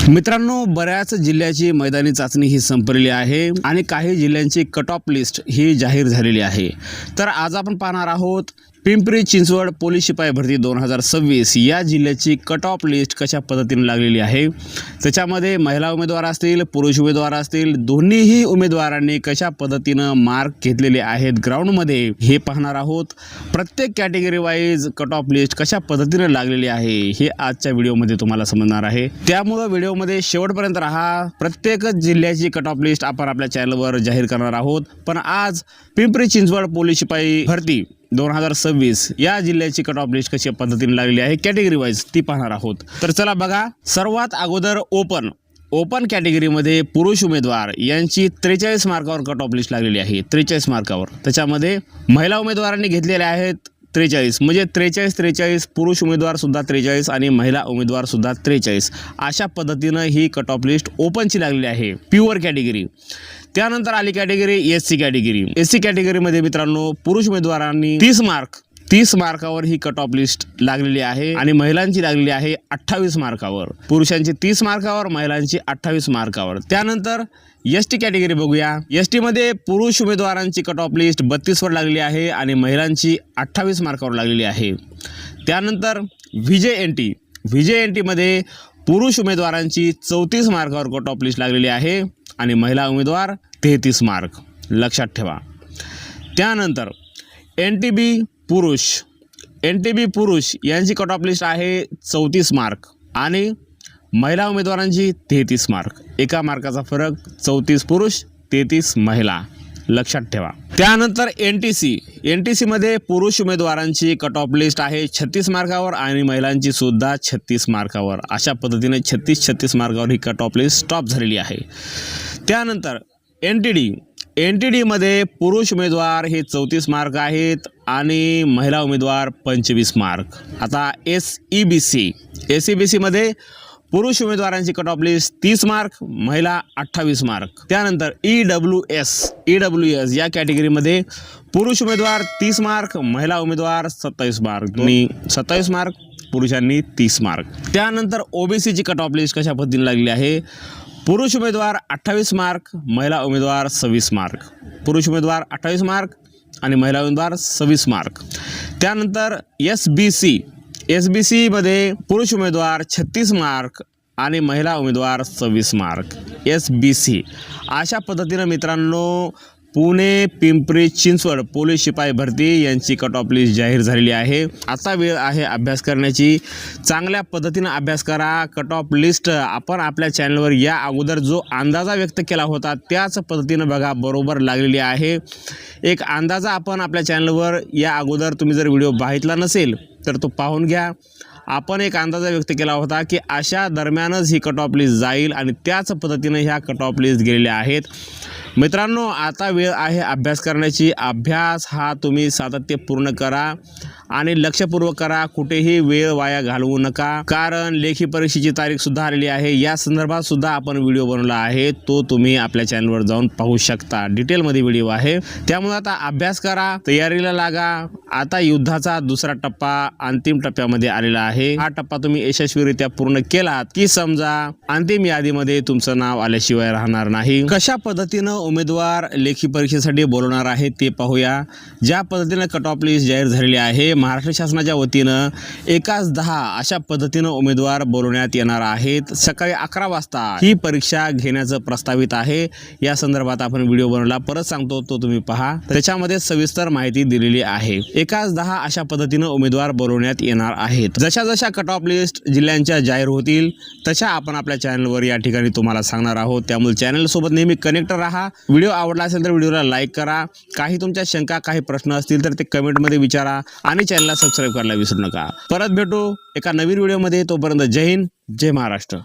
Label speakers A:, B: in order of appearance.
A: मित्रांनो, बऱ्याच जिल्ह्याची मैदानी चाचणी ही संपलेली आहे आणि काही जिल्ह्यांची कट ऑफ लिस्ट ही जाहीर झालेली आहे। तर आज आपण पाहणार आहोत पिंपरी चिंचवड पोलीस शिपाई भरती 2026 या जिल्ह्याची कट ऑफ लिस्ट कशा पद्धतीने लागलेली आहे। त्याच्यामध्ये महिला उमेदवार असतील, पुरुष उमेदवार असतील, दोन्हीही उमेदवारांनी कशा पद्धतीने मार्क घेतलेले आहेत ग्राउंडमध्ये हे पाहणार आहोत। प्रत्येक category wise cut off list कशा पद्धतीने लागलेली आहे हे आजच्या व्हिडिओमध्ये तुम्हाला समजणार आहे। त्यामुळे व्हिडिओमध्ये शेवटपर्यंत राहा। प्रत्येक जिल्ह्याची कट ऑफ लिस्ट आपण आपल्या चॅनलवर जाहीर करणार आहोत। पण आज पिंपरी चिंचवड पोलीस शिपाई भरती 2026 या जिल्ह्याची कट ऑफ लिस्ट कशा पद्धतीने लागलेली आहे कॅटेगरी वाईज ती पाहणार आहोत। तर चला बघा, सर्वात अगोदर ओपन कॅटेगरीमध्ये पुरुष उमेदवार यांची 43 मार्कावर कट ऑफ लिस्ट लागलेली आहे। 43 मार्कावर त्याच्यामध्ये महिला उमेदवारांनी घेतलेले आहेत 43, म्हणजे 43 पुरुष उमेदवार सुद्धा 43 आणि महिला उमेदवार सुद्धा 43 अशा पद्धतीने ही कट ऑफ लिस्ट ओपनची लागलेली आहे प्युअर कॅटेगरी। त्यानंतर आली कॅटेगरी एससी कॅटेगरी। एससी कॅटेगरीमध्ये मित्रांनो पुरुष उमेदवारांनी 30 मार्कावर ही कट ऑफ लिस्ट लागलेली आहे आणि महिलांची लागलेली आहे 28 मार्कावर। पुरुषांची 30 मार्कावर, महिलांची 28 मार्कावर। त्यानंतर एसटी कॅटेगरी बघूया। एसटी मध्ये पुरुष उमेदवारांची कट ऑफ लिस्ट 32 वर लागलेली आहे आणि महिलांची 28 मार्कावर लागलेली आहे। त्यानंतर व्हीजे मध्ये पुरुष उमेदवारांची 34 मार्कावर कट ऑफ लिस्ट लागलेली आहे आणि महिला उमेदवार 33 मार्क, लक्षात ठेवा। त्यानंतर एनटीबी पुरुष यांची कट ऑफ लिस्ट आहे 34 मार्क आणि महिला उमेदवारांची 33 मार्क, एका मार्काचा फरक, 34 पुरुष 33 महिला, लक्षात ठेवा। त्यानंतर एनटीसी मध्ये पुरुष उमेदवारांची कट ऑफ लिस्ट आहे 36 मार्कावर आणि महिलांची सुद्धा 36 मार्कावर। अशा पद्धतीने 36 मार्कावर ही कट ऑफ लिस्ट स्टॉप झालेली आहे। त्यानंतर एनटीडी मध्ये पुरुष उमेदवार हे 34 मार्क आहेत आणि महिला उमेदवार 25 मार्क। आता एसईबीसी मध्ये पुरुष उमेदवारांची कट ऑफ लिस्ट 30 मार्क, महिला 28 मार्क। त्यानंतर ईडब्ल्यूएस या कॅटेगरीमध्ये पुरुष उमेदवार 30 मार्क, महिला उमेदवार 27 मार्क, दोन्ही 27 मार्क, पुरुषांनी 30 मार्क। त्यानंतर ओबीसीची कट ऑफ लिस्ट कशा पद्धतीने लागली आहे। पुरुष उमेदवार 28 मार्क, महिला उमेदवार 26 मार्क। पुरुष उमेदवार 28 मार्क आणि महिला उमेदवार 26 मार्क। त्यानंतर एसबीसी मध्ये पुरुष उमेदवार 36 मार्क आणि महिला उमेदवार 26 मार्क, एसबीसी। अशा पद्धतीने मित्रांनो पुणे पिंपरी चिंचवड पोलीस शिपाई भरती यांची कट ऑफ लिस्ट जाहीर झालेली आहे। आता वेळ आहे अभ्यास करण्याची। चांगल्या पद्धतीने अभ्यास करा। कट ऑफ लिस्ट आपण आपल्या चॅनलवर या अगोदर जो अंदाजा व्यक्त केला होता त्याच पद्धतीने बघा बरोबर लागलेली आहे। एक अंदाजा आपण आपल्या चॅनलवर या अगोदर तुम्ही जर व्हिडिओ पाहिला नसेल तर तो पाहून घ्या। आपण एक अंदाजा व्यक्त केला होता की अशा दरम्यानच ही कट ऑफ लिस्ट जाईल आणि त्याच पद्धतीने ह्या कट ऑफ लिस्ट गेलेल्या आहेत। मित्रांनो, आता वेळ आहे अभ्यास करण्याची। अभ्यास हा तुम्ही सातत्यपूर्ण करा आणि लक्षपूर्वक करा, कुठेही वेळ वाया घालवू नका, कारण लेखी परीक्षेची तारीख सुद्धा आलेली आहे। या संदर्भात सुद्धा आपण व्हिडिओ बनवला आहे, तो तुम्ही आपल्या चॅनलवर जाऊन पाहू शकता। डिटेलमध्ये व्हिडिओ आहे, त्यामुळे आता अभ्यास करा, तयारीला लागा। आता युद्धाचा दुसरा टप्पा अंतिम टप्प्यामध्ये आलेला आहे। हा टप्पा तुम्ही यशस्वीरित्या पूर्ण केलात की समजा अंतिम यादीमध्ये तुमचं नाव आल्याशिवाय राहणार नाही। कशा पद्धतीने उमेदवार लेखी परीक्षेसाठी बोलवणार आहे ते पाहूया। ज्या पद्धतीने कट ऑफ लिस्ट जाहीर झालेली आहे, महाराष्ट्र शासनाच्या वतीनं 1-10 अशा पद्धतीने उमेदवार बोलवण्यात येणार आहेत। सकाळी 11 वाजता ही परीक्षा घेण्याचं प्रस्तावित आहे। या संदर्भात आपण व्हिडिओ बनवला, परत सांगतो तो तुम्ही पहा, त्याच्यामध्ये सविस्तर माहिती दिलेली आहे। 1-10 अशा पद्धतीने उमेदवार बोलवण्यात येणार आहेत। जशा कट ऑफ लिस्ट जिल्ह्यांच्या जाहीर होतील तशा आपण आपल्या चॅनलवर या ठिकाणी तुम्हाला सांगणार आहोत। त्यामुळे चॅनल सोबत नेहमी कनेक्ट राहा। व्हिडिओ आवडला असेल तर व्हिडिओला लाईक करा। काही तुमच्या शंका, काही प्रश्न असतील तर ते कमेंटमध्ये विचारा आणि चॅनलला सबस्क्राईब करायला विसरू नका। परत भेटू एका नवीन व्हिडिओमध्ये, तोपर्यंत जय हिंद, जय महाराष्ट्र।